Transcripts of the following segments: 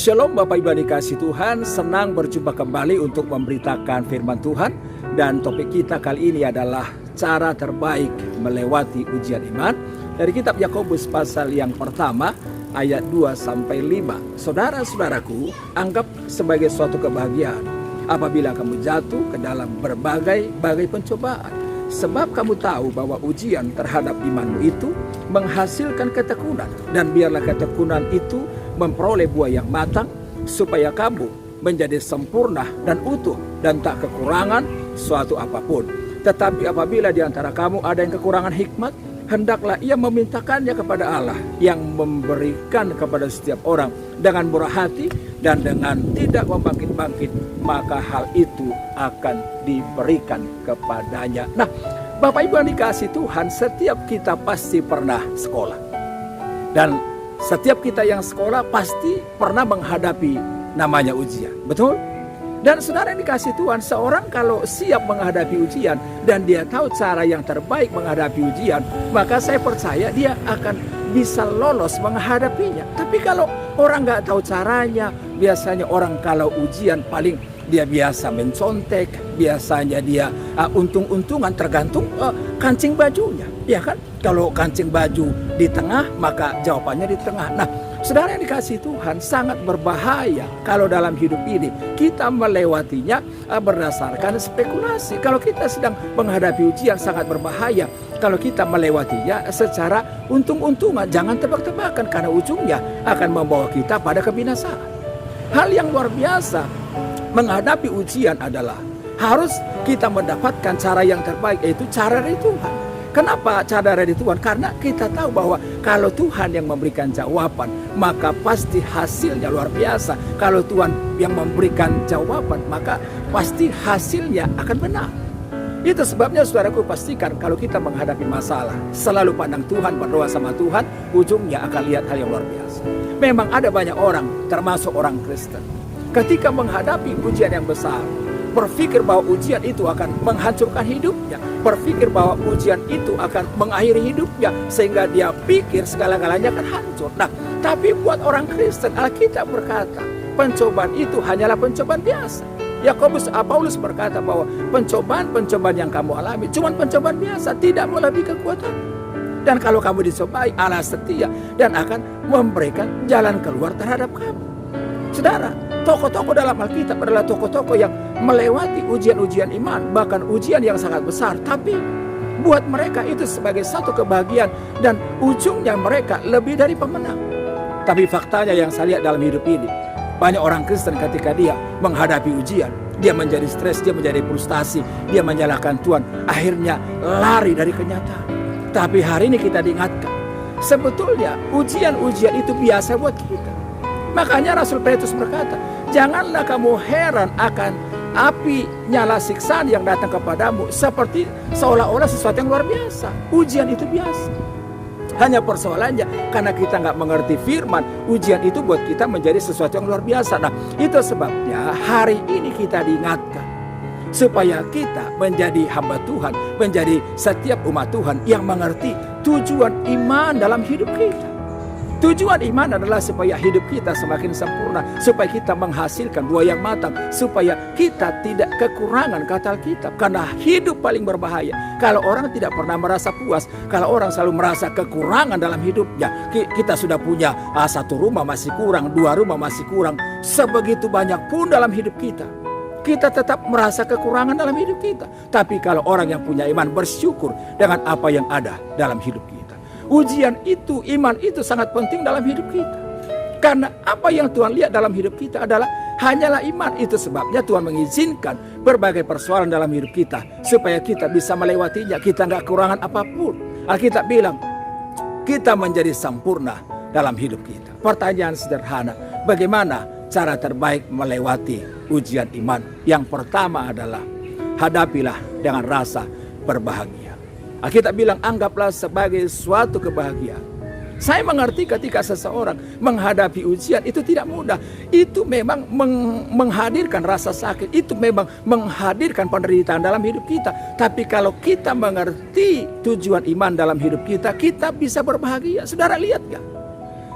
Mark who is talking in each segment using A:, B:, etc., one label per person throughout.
A: Shalom Bapak Ibu dikasih Tuhan, senang berjumpa kembali untuk memberitakan firman Tuhan. Dan topik kita kali ini adalah cara terbaik melewati ujian iman. Dari kitab Yakobus pasal yang pertama ayat 2-5. Saudara-saudaraku, anggap sebagai suatu kebahagiaan apabila kamu jatuh ke dalam berbagai pencobaan. Sebab kamu tahu bahwa ujian terhadap imanmu itu menghasilkan ketekunan. Dan biarlah ketekunan itu memperoleh buah yang matang, supaya kamu menjadi sempurna dan utuh dan tak kekurangan suatu apapun. Tetapi apabila di antara kamu ada yang kekurangan hikmat, hendaklah ia memintakannya kepada Allah yang memberikan kepada setiap orang dengan murah hati dan dengan tidak membangkit-bangkit, maka hal itu akan diberikan kepadanya. Nah, Bapak Ibu yang dikasih Tuhan, setiap kita pasti pernah sekolah. Dan setiap kita yang sekolah pasti pernah menghadapi namanya ujian. Betul? Dan saudara yang dikasih Tuhan, seorang kalau siap menghadapi ujian dan dia tahu cara yang terbaik menghadapi ujian, maka saya percaya dia akan bisa lolos menghadapinya. Tapi kalau orang nggak tahu caranya, biasanya orang kalau ujian paling dia biasa mencontek, biasanya dia untung-untungan, tergantung kancing bajunya, ya kan? Kalau kancing baju di tengah, maka jawabannya di tengah. Nah, saudara yang dikasih Tuhan, sangat berbahaya kalau dalam hidup ini kita melewatinya berdasarkan spekulasi. Kalau kita sedang menghadapi ujian, sangat berbahaya kalau kita melewatinya secara untung-untungan. Jangan tebak-tebakan, karena ujungnya akan membawa kita pada kebinasaan. Hal yang luar biasa menghadapi ujian adalah harus kita mendapatkan cara yang terbaik, yaitu cara dari Tuhan. Kenapa cara dari Tuhan? Karena kita tahu bahwa kalau Tuhan yang memberikan jawaban, maka pasti hasilnya luar biasa. Kalau Tuhan yang memberikan jawaban, maka pasti hasilnya akan benar. Itu sebabnya saudaraku, pastikan kalau kita menghadapi masalah, selalu pandang Tuhan, berdoa sama Tuhan, ujungnya akan lihat hal yang luar biasa. Memang ada banyak orang, termasuk orang Kristen, ketika menghadapi ujian yang besar, berpikir bahwa ujian itu akan menghancurkan hidupnya, berpikir bahwa ujian itu akan mengakhiri hidupnya, sehingga dia pikir segala-galanya akan hancur. Nah, tapi buat orang Kristen, Alkitab berkata, pencobaan itu hanyalah pencobaan biasa. Paulus berkata bahwa pencobaan yang kamu alami cuma pencobaan biasa, tidak melebihi kekuatan. Dan kalau kamu dicobai, Allah setia dan akan memberikan jalan keluar terhadap kamu. Saudara, tokoh-tokoh dalam Alkitab adalah tokoh-tokoh yang melewati ujian-ujian iman, bahkan ujian yang sangat besar. Tapi buat mereka itu sebagai satu kebahagiaan, dan ujungnya mereka lebih dari pemenang. Tapi faktanya yang saya lihat dalam hidup ini, banyak orang Kristen ketika dia menghadapi ujian, dia menjadi stres, dia menjadi frustasi, dia menyalahkan Tuhan, akhirnya lari dari kenyataan. Tapi hari ini kita diingatkan, sebetulnya ujian-ujian itu biasa buat kita. Makanya Rasul Petrus berkata, janganlah kamu heran akan api nyala siksaan yang datang kepadamu, seperti seolah-olah sesuatu yang luar biasa. Ujian itu biasa. Hanya persoalannya, karena kita nggak mengerti firman, ujian itu buat kita menjadi sesuatu yang luar biasa. Nah, itu sebabnya hari ini kita diingatkan supaya kita menjadi hamba Tuhan, menjadi setiap umat Tuhan yang mengerti tujuan iman dalam hidup kita. Tujuan iman adalah supaya hidup kita semakin sempurna, supaya kita menghasilkan buah yang matang, supaya kita tidak kekurangan, kata Alkitab. Karena hidup paling berbahaya kalau orang tidak pernah merasa puas, kalau orang selalu merasa kekurangan dalam hidupnya. Kita sudah punya satu rumah masih kurang, dua rumah masih kurang, sebegitu banyak pun dalam hidup kita, kita tetap merasa kekurangan dalam hidup kita. Tapi kalau orang yang punya iman bersyukur dengan apa yang ada dalam hidup kita. Ujian itu, iman itu sangat penting dalam hidup kita. Karena apa yang Tuhan lihat dalam hidup kita adalah hanyalah iman. Itu sebabnya Tuhan mengizinkan berbagai persoalan dalam hidup kita, supaya kita bisa melewatinya. Kita nggak kekurangan apapun. Alkitab bilang, kita menjadi sempurna dalam hidup kita. Pertanyaan sederhana, bagaimana cara terbaik melewati ujian iman? Yang pertama adalah, hadapilah dengan rasa berbahagia. Kita bilang, anggaplah sebagai suatu kebahagiaan. Saya mengerti ketika seseorang menghadapi ujian itu tidak mudah. Itu memang menghadirkan rasa sakit. Itu memang menghadirkan penderitaan dalam hidup kita. Tapi kalau kita mengerti tujuan iman dalam hidup kita, kita bisa berbahagia. Saudara lihat gak?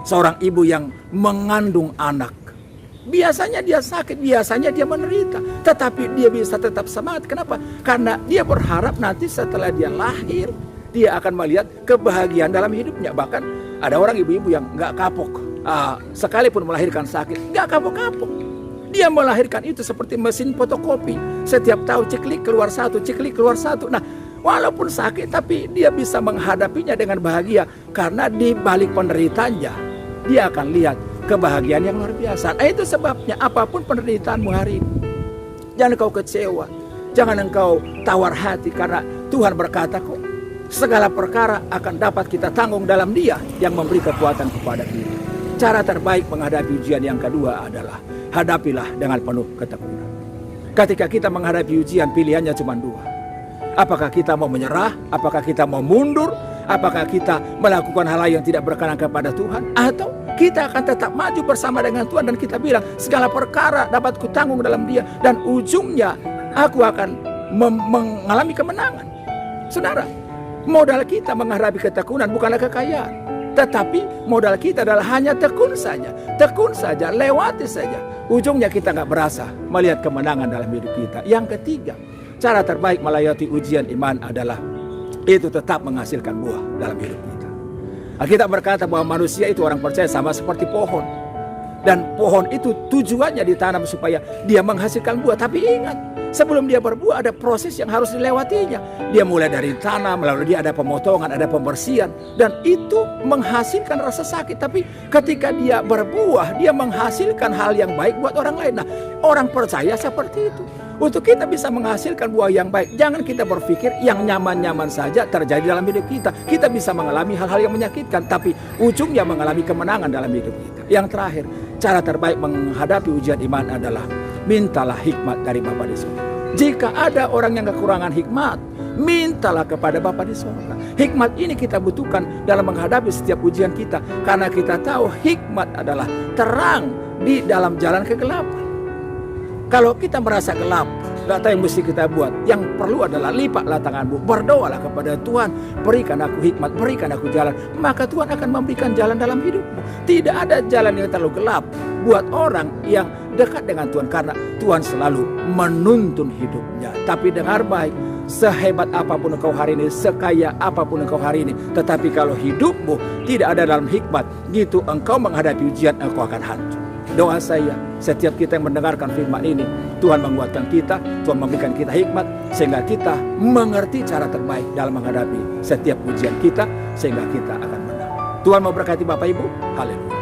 A: Seorang ibu yang mengandung anak, Biasanya dia sakit, biasanya dia menderita, tetapi dia bisa tetap semangat. Kenapa? Karena dia berharap nanti setelah dia lahir, dia akan melihat kebahagiaan dalam hidupnya. Bahkan ada orang ibu-ibu yang nggak kapok, sekalipun melahirkan sakit, nggak kapok-kapok. Dia melahirkan itu seperti mesin fotokopi. Setiap tahun ciklik keluar satu, ciklik keluar satu. Nah, walaupun sakit, tapi dia bisa menghadapinya dengan bahagia. Karena di balik penderitaannya, dia akan lihat kebahagiaan yang luar biasa. Nah, itu sebabnya apapun penderitaanmu hari ini, jangan engkau kecewa, jangan engkau tawar hati, karena Tuhan berkata kok, segala perkara akan dapat kita tanggung dalam Dia yang memberi kekuatan kepada kita. Cara terbaik menghadapi ujian yang kedua adalah hadapilah dengan penuh ketekunan. Ketika kita menghadapi ujian, pilihannya cuma dua. Apakah kita mau menyerah? Apakah kita mau mundur? Apakah kita melakukan hal yang tidak berkenan kepada Tuhan? Atau kita akan tetap maju bersama dengan Tuhan dan kita bilang segala perkara dapat kutanggung dalam Dia, dan ujungnya aku akan mengalami kemenangan. Saudara, modal kita menghadapi ketekunan bukanlah kekayaan, tetapi modal kita adalah hanya tekun saja, lewati saja. Ujungnya kita nggak berasa melihat kemenangan dalam hidup kita. Yang ketiga, cara terbaik melewati ujian iman adalah itu tetap menghasilkan buah dalam hidup kita. Alkitab berkata bahwa manusia itu orang percaya sama seperti pohon. Dan pohon itu tujuannya ditanam supaya dia menghasilkan buah. Tapi ingat, sebelum dia berbuah ada proses yang harus dilewatinya. Dia mulai dari tanam, lalu dia ada pemotongan, ada pembersihan. Dan itu menghasilkan rasa sakit. Tapi ketika dia berbuah, dia menghasilkan hal yang baik buat orang lain. Nah, orang percaya seperti itu. Untuk kita bisa menghasilkan buah yang baik, jangan kita berpikir yang nyaman-nyaman saja terjadi dalam hidup kita. Kita bisa mengalami hal-hal yang menyakitkan, tapi ujungnya mengalami kemenangan dalam hidup kita. Yang terakhir, cara terbaik menghadapi ujian iman adalah mintalah hikmat dari Bapa di surga. Jika ada orang yang kekurangan hikmat, mintalah kepada Bapa di surga. Hikmat ini kita butuhkan dalam menghadapi setiap ujian kita, karena kita tahu hikmat adalah terang di dalam jalan kegelapan. Kalau kita merasa gelap, gak tahu yang mesti kita buat. Yang perlu adalah lipatlah tanganmu, berdoalah kepada Tuhan, berikan aku hikmat, berikan aku jalan. Maka Tuhan akan memberikan jalan dalam hidupmu. Tidak ada jalan yang terlalu gelap buat orang yang dekat dengan Tuhan, karena Tuhan selalu menuntun hidupnya. Tapi dengar baik, sehebat apapun engkau hari ini, sekaya apapun engkau hari ini, tetapi kalau hidupmu tidak ada dalam hikmat, gitu engkau menghadapi ujian, engkau akan hancur. Doa saya, setiap kita yang mendengarkan firman ini, Tuhan menguatkan kita, Tuhan memberikan kita hikmat, sehingga kita mengerti cara terbaik dalam menghadapi setiap ujian kita, sehingga kita akan menang. Tuhan memberkati Bapak Ibu. Haleluya.